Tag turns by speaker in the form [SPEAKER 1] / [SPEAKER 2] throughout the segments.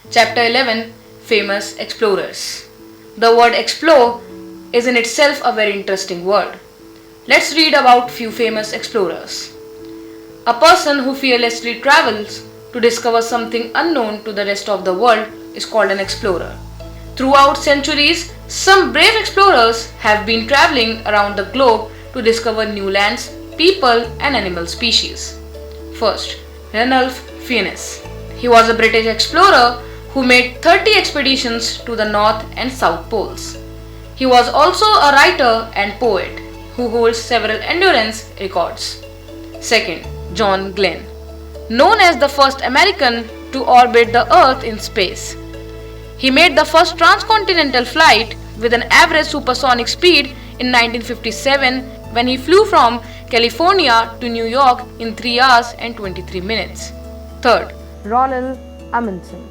[SPEAKER 1] Chapter 11, Famous Explorers. The word explore is in itself a very interesting word. Let's read about few famous explorers. A person who fearlessly travels to discover something unknown to the rest of the world is called an explorer. Throughout centuries, some brave explorers have been traveling around the globe to discover new lands, people, and animal species. First, Ranulph Fiennes. He was a British explorer who made 30 expeditions to the North and South Poles. He was also a writer and poet who holds several endurance records. Second, John Glenn. Known as the first American to orbit the Earth in space. He made the first transcontinental flight with an average supersonic speed in 1957 when he flew from California to New York in 3 hours and 23 minutes. Third, Roald Amundsen.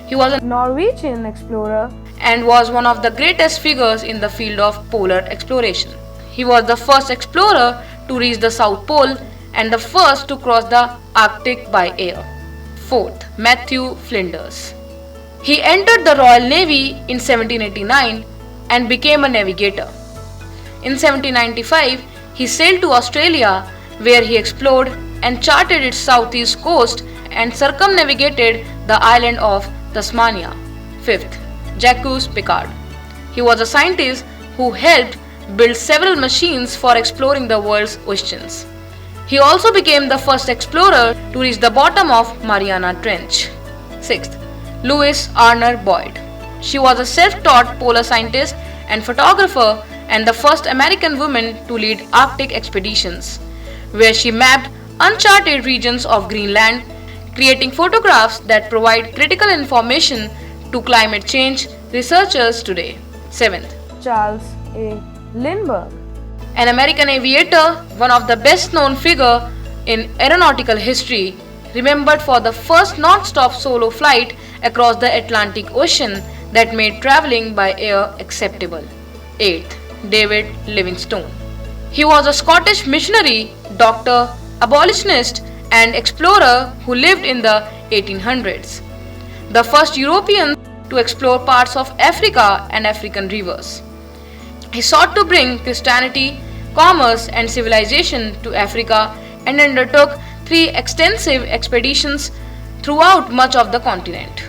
[SPEAKER 1] He was a Norwegian explorer and was one of the greatest figures in the field of polar exploration. He was the first explorer to reach the South Pole and the first to cross the Arctic by air. Fourth, Matthew Flinders. He entered the Royal Navy in 1789 and became a navigator. In 1795, he sailed to Australia where he explored and charted its southeast coast and circumnavigated the island of Tasmania. Fifth, Jacques Piccard. He was a scientist who helped build several machines for exploring the world's oceans. He also became the first explorer to reach the bottom of Mariana Trench. Sixth, Louise Arner Boyd. She was a self-taught polar scientist and photographer and the first American woman to lead Arctic expeditions, where she mapped uncharted regions of Greenland, creating photographs that provide critical information to climate change researchers today. Seventh, Charles A. Lindbergh. An American aviator, one of the best known figures in aeronautical history, remembered for the first non-stop solo flight across the Atlantic Ocean that made traveling by air acceptable. 8th, David Livingstone. He was a Scottish missionary, doctor, abolitionist, and explorer who lived in the 1800s. The first European to explore parts of Africa and African rivers. He sought to bring Christianity, commerce, and civilization to Africa and undertook 3 extensive expeditions throughout much of the continent.